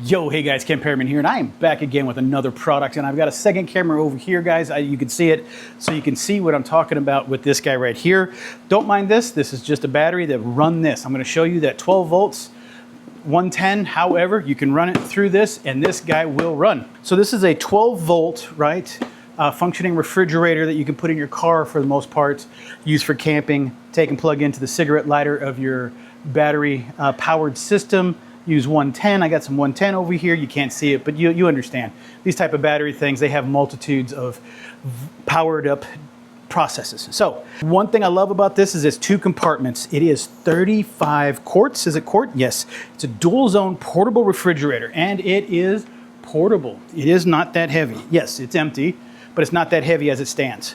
Yo, hey guys, Ken Perryman here, and I am back again with another product, and I've got a second camera over here, guys. You can see it, so you can see what I'm talking about with this guy right here. Don't mind this. This is just a battery that run this. I'm going to show you that 12 volts, 110, however, you can run it through this, and this guy will run. So this is a 12 volt, right, functioning refrigerator that you can put in your car for the most part, used for camping, take and plug into the cigarette lighter of your battery powered system. Use 110. I got some 110 over here. You can't see it, but you understand. These type of battery things, they have multitudes of powered up processes. So one thing I love about this is it's two compartments. It is 35 quarts. Is it quart? Yes. It's a dual zone portable refrigerator, and it is portable. It is not that heavy. Yes, it's empty, but it's not that heavy as it stands.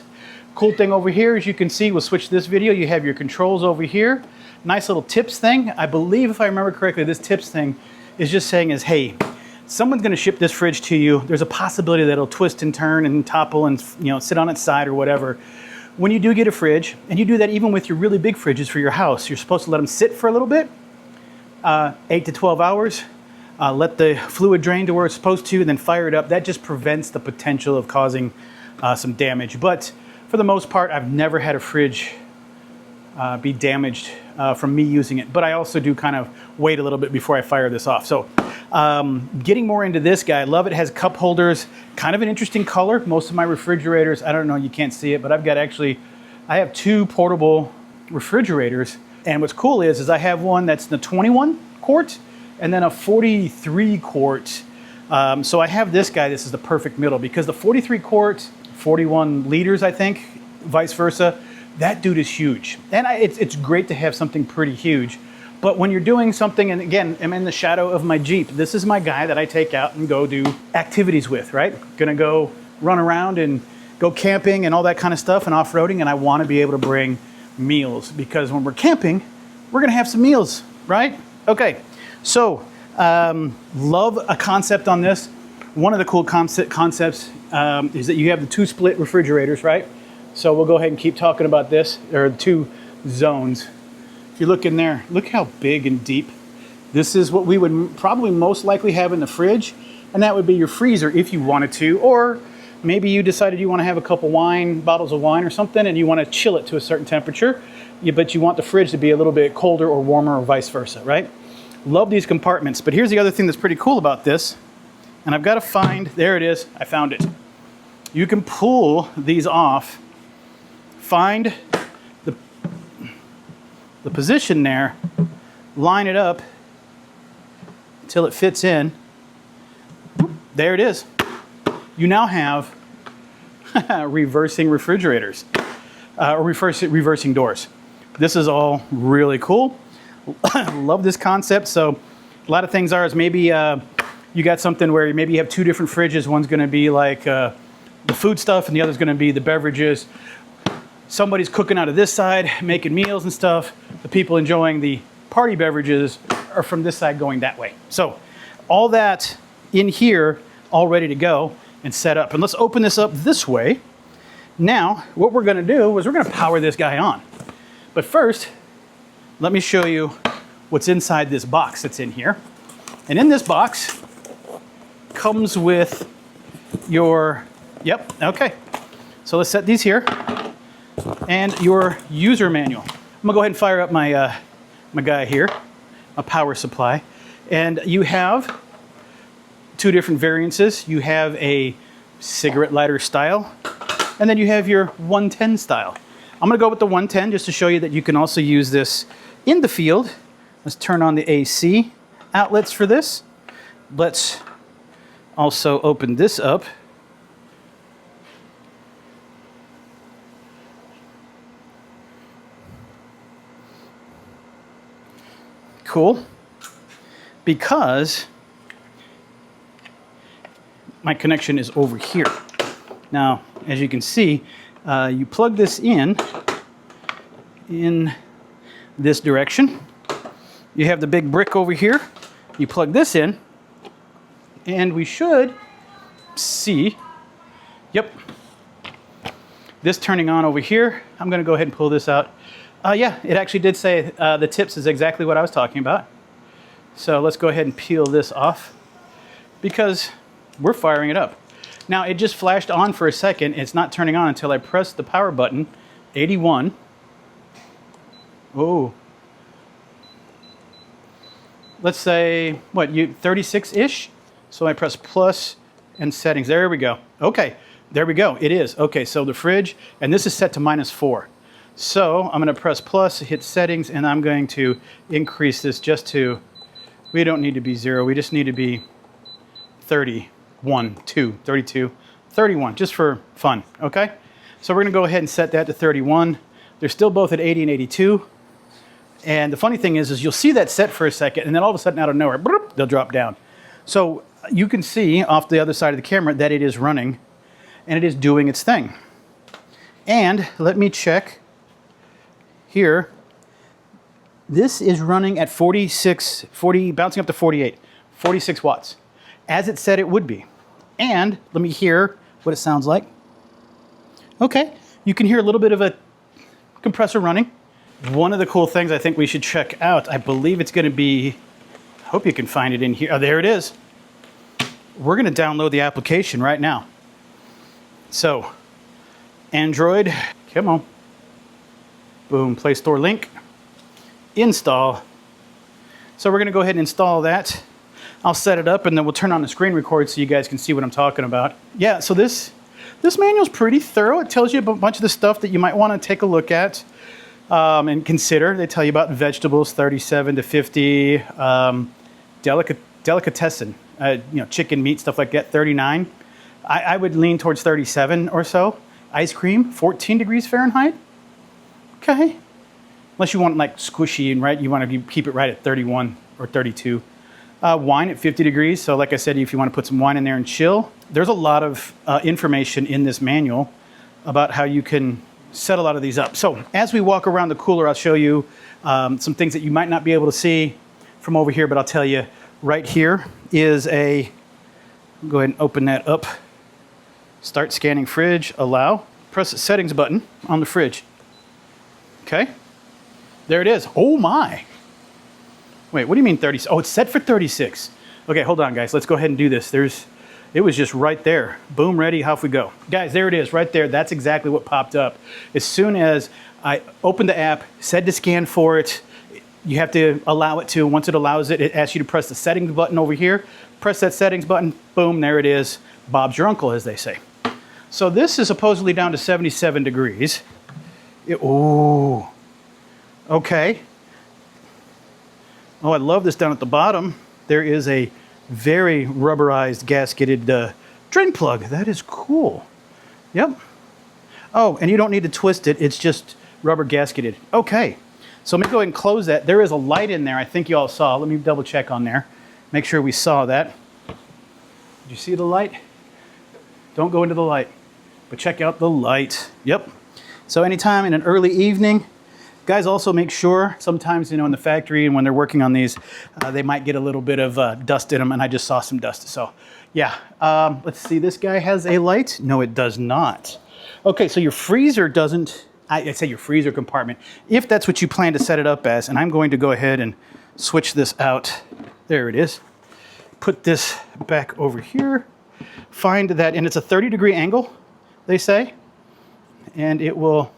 Cool thing over here, as you can see, we'll switch this video. You have your controls over here. Nice little tips thing. I believe, if I remember correctly, this tips thing is just saying is, hey, someone's going to ship this fridge to you. There's a possibility that it'll twist and turn and topple and sit on its side or whatever. When you do get a fridge, and you do that even with your really big fridges for your house, you're supposed to let them sit for a little bit, 8 to 12 hours. Let the fluid drain to where it's supposed to, and then fire it up. That just prevents the potential of causing some damage. But for the most part, I've never had a fridge be damaged from me using it. But I also do kind of wait a little bit before I fire this off. So getting more into this guy, I love it. It has cup holders, kind of an interesting color. Most of my refrigerators, I don't know, you can't see it, but I have two portable refrigerators. And what's cool is I have one that's the 21 quart and then a 43 quart. So I have this guy, this is the perfect middle, because the 43 quart, 41 liters, I think, vice versa, that dude is huge. And it's great to have something pretty huge. But when you're doing something, and again, I'm in the shadow of my Jeep, this is my guy that I take out and go do activities with, right? Gonna go run around and go camping and all that kind of stuff and off-roading, and I wanna be able to bring meals, because when we're camping, we're gonna have some meals, right? Okay, so love a concept on this. One of the cool concepts is that you have the two split refrigerators, right? So we'll go ahead and keep talking about this, or two zones. If you look in there, look how big and deep. This is what we would probably most likely have in the fridge, and that would be your freezer if you wanted to, or maybe you decided you want to have a couple bottles of wine or something, and you want to chill it to a certain temperature, but you want the fridge to be a little bit colder or warmer or vice versa, right? Love these compartments, but here's the other thing that's pretty cool about this, and I've got to find, there it is, I found it. You can pull these off, find the position there, line it up until it fits in. There it is. You now have reversing refrigerators, or reversing doors. This is all really cool. Love this concept. So a lot of things is maybe you got something where maybe you have two different fridges. One's going to be like the food stuff, and the other's going to be the beverages. Somebody's cooking out of this side, making meals and stuff. The people enjoying the party beverages are from this side going that way. So all that in here, all ready to go and set up. And let's open this up this way. Now, what we're gonna do is we're gonna power this guy on. But first, let me show you what's inside this box that's in here. And in this box comes with your, okay. So let's set these here. And your user manual. I'm gonna go ahead and fire up my guy here, a power supply. And you have two different variances. You have a cigarette lighter style, and then you have your 110 style. I'm gonna go with the 110 just to show you that you can also use this in the field. Let's turn on the AC outlets for this. Let's also open this up. Cool, because my connection is over here. Now, as you can see, you plug this in this direction. You have the big brick over here. You plug this in, and we should see, this turning on over here. I'm gonna go ahead and pull this out. Yeah, it actually did say the tips is exactly what I was talking about. So let's go ahead and peel this off. because we're firing it up. Now, it just flashed on for a second. It's not turning on until I press the power button, 81. Oh. Let's say, what, 36-ish? So I press plus and settings. There we go. Okay, there we go. It is. Okay, so the fridge, and this is set to -4. So I'm going to press plus, hit settings, and I'm going to increase this just to, we don't need to be 0. We just need to be 31, 2, 32, 31, just for fun, okay? So we're going to go ahead and set that to 31. They're still both at 80 and 82. And the funny thing is you'll see that set for a second, and then all of a sudden out of nowhere, bloop, they'll drop down. So you can see off the other side of the camera that it is running, and it is doing its thing. And let me check here. This is running at 40, bouncing up to 48, 46 watts, as it said it would be. And let me hear what it sounds like. Okay, you can hear a little bit of a compressor running. One of the cool things I think we should check out, I believe it's going to be, I hope you can find it in here. Oh, there it is. We're going to download the application right now. So, Android, come on. Boom, Play Store link. Install. So we're going to go ahead and install that. I'll set it up and then we'll turn on the screen record so you guys can see what I'm talking about. Yeah, so this manual's pretty thorough. It tells you a bunch of the stuff that you might want to take a look at. And consider. They tell you about vegetables, 37 to 50, delicatessen, chicken, meat, stuff like that, 39. I would lean towards 37 or so. Ice cream, 14 degrees Fahrenheit. Okay. Unless you want like squishy and right, you want to keep it right at 31 or 32. Wine at 50 degrees. So like I said, if you want to put some wine in there and chill, there's a lot of information in this manual about how you can set a lot of these up. So as we walk around the cooler, I'll show you some things that you might not be able to see from over here, but I'll tell you right here is go ahead and open that up. Start scanning fridge, allow. Press the settings button on the fridge. Okay, there it is. Oh my. Wait, what do you mean 30? Oh, it's set for 36. Okay, hold on guys, let's go ahead and do this. It was just right there. Boom, ready, off we go. Guys, there it is, right there. That's exactly what popped up. As soon as I opened the app, said to scan for it, you have to allow it to. Once it allows it, it asks you to press the settings button over here. Press that settings button, boom, there it is. Bob's your uncle, as they say. So this is supposedly down to 77 degrees. Ooh, okay. Oh, I love this down at the bottom. There is a very rubberized, gasketed drain plug. That is cool. Yep. Oh, and you don't need to twist it. It's just rubber gasketed. Okay. So let me go ahead and close that. There is a light in there. I think you all saw. Let me double check on there. Make sure we saw that. Did you see the light? Don't go into the light, but check out the light. Yep. So anytime in an early evening, guys, also make sure sometimes, in the factory and when they're working on these, they might get a little bit of dust in them, and I just saw some dust. So yeah, let's see, this guy has a light. No, it does not. Okay, so your freezer doesn't, I say your freezer compartment, if that's what you plan to set it up as, and I'm going to go ahead and switch this out. There it is. Put this back over here. Find that, and it's a 30-degree angle, they say, and it will,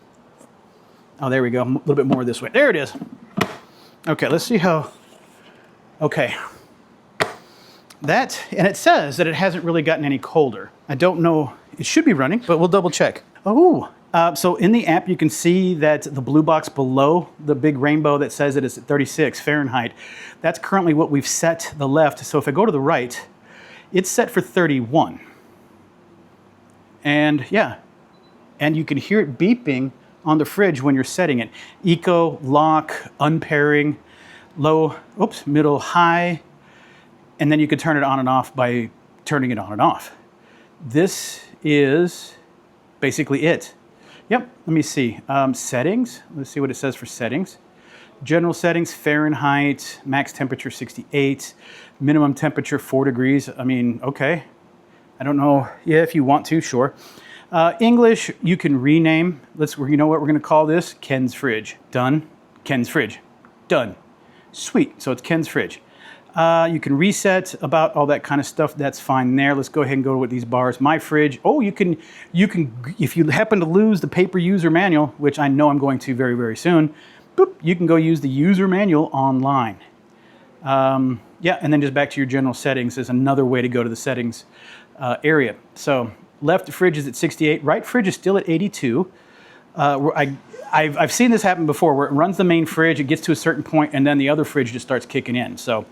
oh, there we go, a little bit more this way. There it is. Okay, let's see how, okay. That, and it says that it hasn't really gotten any colder. I don't know, it should be running, but we'll double check. Oh, so in the app, you can see that the blue box below the big rainbow that says that it's at 36 Fahrenheit. That's currently what we've set the left. So if I go to the right, it's set for 31. And yeah, and you can hear it beeping on the fridge when you're setting it. Eco, lock, unpairing, low, oops, middle, high, and then you can turn it on and off by turning it on and off. This is basically it. Yep, let me see. Settings, let's see what it says for settings. General settings, Fahrenheit, max temperature 68, minimum temperature 4 degrees. I mean, okay. I don't know, yeah, if you want to, sure. English, you can rename. You know what we're gonna call this? Ken's Fridge. Done. Ken's Fridge. Done. Sweet, so it's Ken's Fridge. You can reset about all that kind of stuff. That's fine there. Let's go ahead and go with these bars. My fridge. Oh, you can, if you happen to lose the paper user manual, which I know I'm going to very, very soon, boop, you can go use the user manual online. Yeah, and then just back to your general settings is another way to go to the settings area. So left fridge is at 68. Right fridge is still at 82. I've seen this happen before where it runs the main fridge, it gets to a certain point, and then the other fridge just starts kicking in. So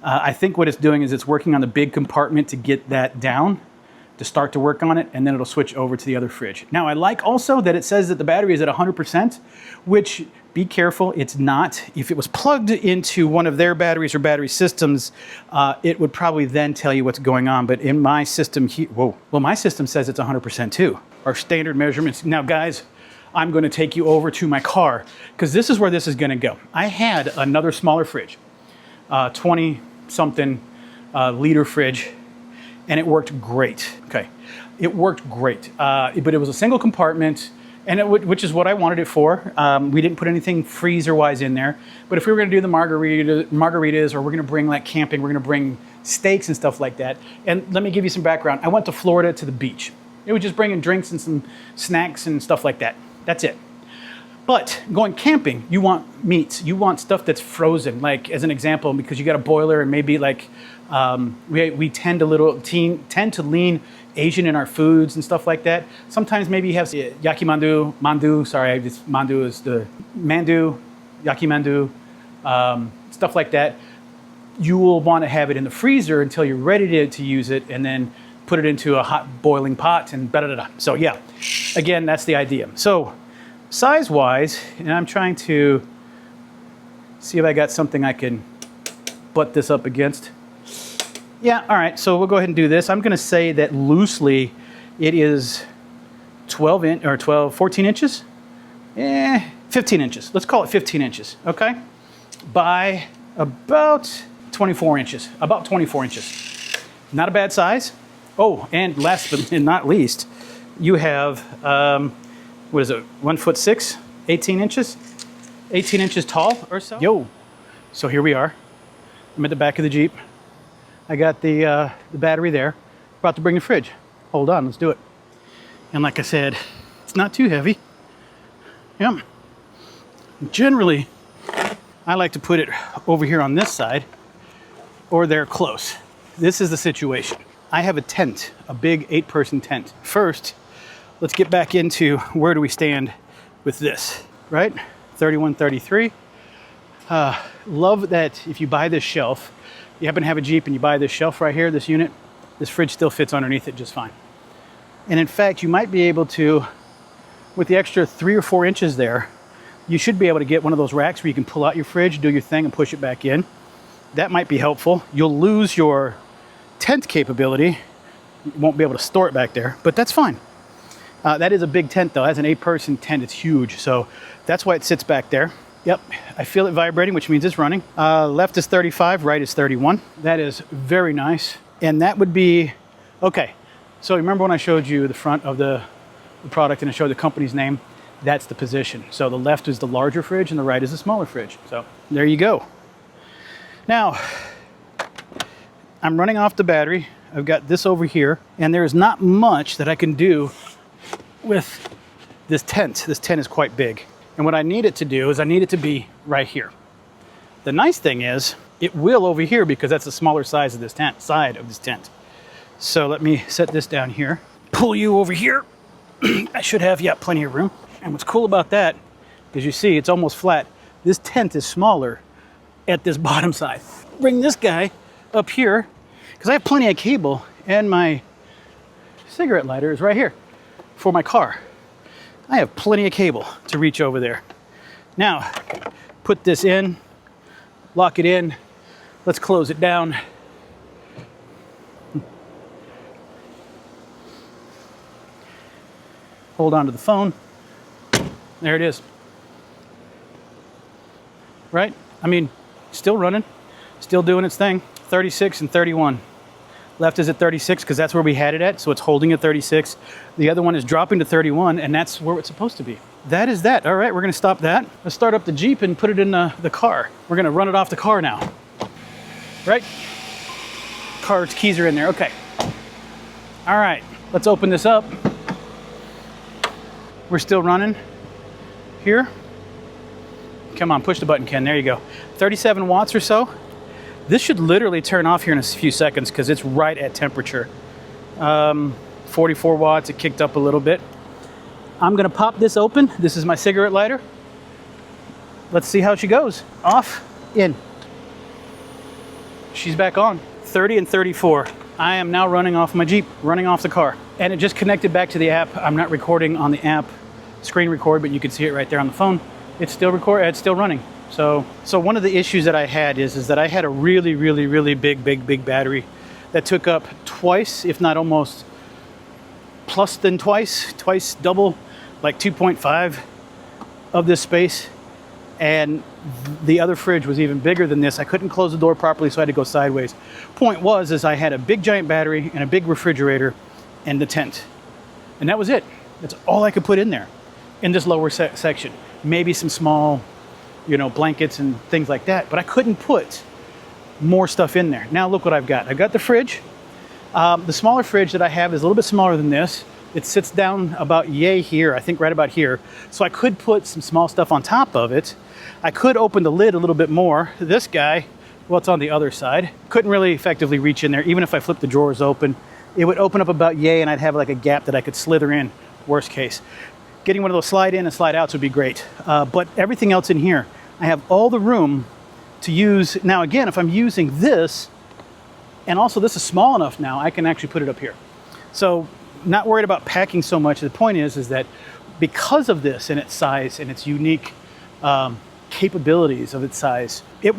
I think what it's doing is it's working on the big compartment to get that down, to start to work on it, and then it'll switch over to the other fridge. Now, I like also that it says that the battery is at 100%, which, be careful, it's not. If it was plugged into one of their batteries or battery systems, it would probably then tell you what's going on. But in my system here, well, my system says it's 100% too. Our standard measurements. Now, guys, I'm going to take you over to my car because this is where this is going to go. I had another smaller fridge, 20-something liter fridge, and it worked great. Okay, it worked great, but it was a single compartment, and which is what I wanted it for. We didn't put anything freezer-wise in there, but if we were going to do the margaritas, or we're going to bring like camping, we're going to bring steaks and stuff like that. And let me give you some background. I went to Florida to the beach. It was just bringing drinks and some snacks and stuff like that. That's it. But going camping, you want meats. You want stuff that's frozen. Like as an example, because you got a boiler and maybe like we tend to lean Asian in our foods and stuff like that. Sometimes maybe you have mandu, yaki mandu, stuff like that. You will want to have it in the freezer until you're ready to use it, and then put it into a hot boiling pot and da-da-da-da. So yeah, again, that's the idea. So size-wise, and I'm trying to see if I got something I can butt this up against. Yeah, all right, so we'll go ahead and do this. I'm gonna say that loosely it is 14 inches? 15 inches. Let's call it 15 inches, okay? By about 24 inches, Not a bad size. Oh, and last but not least, you have, what is it, 1'6", 18 inches? 18 inches tall or so. Yo, so here we are. I'm at the back of the Jeep. I got the battery there. About to bring the fridge. Hold on, let's do it. And like I said, it's not too heavy. Yep. Generally, I like to put it over here on this side or there close. This is the situation. I have a tent, a big 8-person tent. First, let's get back into where do we stand with this, right? 31, 33. Love that if you buy this shelf, you happen to have a Jeep and you buy this shelf right here, this unit, this fridge still fits underneath it just fine. And in fact, you might be able to, with the extra 3 or 4 inches there, you should be able to get one of those racks where you can pull out your fridge, do your thing, and push it back in. That might be helpful. You'll lose your tent capability. You won't be able to store it back there, but that's fine. That is a big tent though. As an 8-person tent, it's huge. So that's why it sits back there. Yep, I feel it vibrating, which means it's running. Left is 35, right is 31. That is very nice. And that would be, okay. So remember when I showed you the front of the product and I showed the company's name? That's the position. So the left is the larger fridge and the right is the smaller fridge. So there you go. Now, I'm running off the battery. I've got this over here, and there is not much that I can do with this tent. This tent is quite big. And what I need it to do is I need it to be right here. The nice thing is it will over here because that's the smaller size of this tent, side of this tent. So let me set this down here. Pull you over here. I should have, yeah, plenty of room. And what's cool about that is you see it's almost flat. This tent is smaller at this bottom side. Bring this guy up here because I have plenty of cable and my cigarette lighter is right here for my car. I have plenty of cable to reach over there. Now, put this in, lock it in. Let's close it down. Hold on to the phone. There it is. Right? I mean, still running, still doing its thing. 36 and 31. Left is at 36 because that's where we had it at, so it's holding at 36. The other one is dropping to 31, and that's where it's supposed to be. That is that. All right, we're gonna stop that. Let's start up the Jeep and put it in the car. We're gonna run it off the car now. right? Car's keys are in there, okay. All right, let's open this up. We're still running here. Come on, push the button, Ken, there you go. 37 watts or so. This should literally turn off here in a few seconds because it's right at temperature. 44 watts, it kicked up a little bit. I'm gonna pop this open. This is my cigarette lighter. Let's see how she goes. Off, in. She's back on. 30 and 34. I am now running off my Jeep, running off the car. And it just connected back to the app. I'm not recording on the app, screen record, but you can see it right there on the phone. It's still it's still running. So one of the issues that I had is that I had a really big battery that took up twice, if not almost plus than twice double, like 2.5 of this space. And the other fridge was even bigger than this. I couldn't close the door properly, so I had to go sideways. Point was, is I had a big giant battery and a big refrigerator and the tent. And that was it. That's all I could put in there in this lower section. Maybe some small, blankets and things like that, but I couldn't put more stuff in there. Now look what I've got. I've got the fridge. The smaller fridge that I have is a little bit smaller than this. It sits down about here, I think right about here. So I could put some small stuff on top of it. I could open the lid a little bit more. This guy, well, it's on the other side. Couldn't really effectively reach in there. Even if I flipped the drawers open, it would open up about and I'd have like a gap that I could slither in, worst case. Getting one of those slide in and slide outs would be great. But everything else in here, I have all the room to use. Now again, if I'm using this, and also this is small enough now, I can actually put it up here. So not worried about packing so much. The point is that because of this and its size and its unique capabilities of its size, it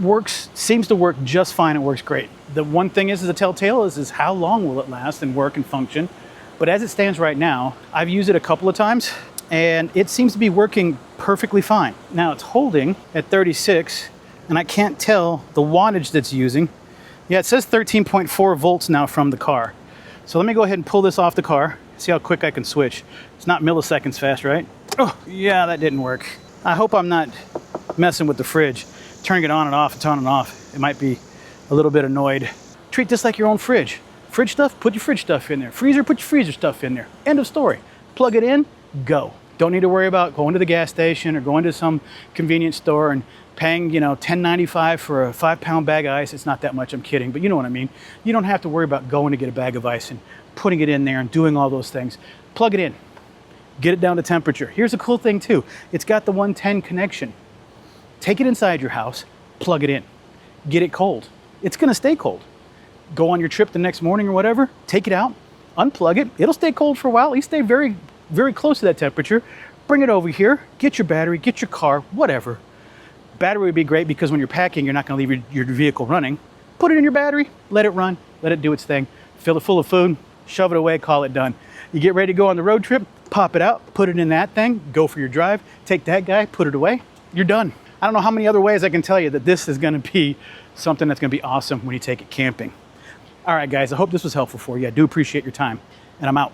seems to work just fine. It works great. The one thing is a telltale is how long will it last and work and function. But as it stands right now, I've used it a couple of times and it seems to be working perfectly fine. Now it's holding at 36 and I can't tell the wattage that's using. Yeah, it says 13.4 volts now from the car. So let me go ahead and pull this off the car, see how quick I can switch. It's not milliseconds fast, right? Oh, yeah, that didn't work. I hope I'm not messing with the fridge. Turning it on and off, it's on and off. It might be a little bit annoyed. Treat this like your own fridge. Fridge stuff, put your fridge stuff in there. Freezer, put your freezer stuff in there. End of story. Plug it in, go. Don't need to worry about going to the gas station or going to some convenience store and paying, $10.95 for a 5-pound bag of ice. It's not that much, I'm kidding, but you know what I mean. You don't have to worry about going to get a bag of ice and putting it in there and doing all those things. Plug it in, get it down to temperature. Here's a cool thing too. It's got the 110 connection. Take it inside your house, plug it in, get it cold. It's gonna stay cold. Go on your trip the next morning or whatever, take it out, unplug it. It'll stay cold for a while. You stay very, very close to that temperature. Bring it over here, get your battery, get your car, whatever. Battery would be great because when you're packing, you're not gonna leave your vehicle running. Put it in your battery, let it run, let it do its thing. Fill it full of food, shove it away, call it done. You get ready to go on the road trip, pop it out, put it in that thing, go for your drive, take that guy, put it away, you're done. I don't know how many other ways I can tell you that this is gonna be something that's gonna be awesome when you take it camping. All right, guys, I hope this was helpful for you. I do appreciate your time, and I'm out.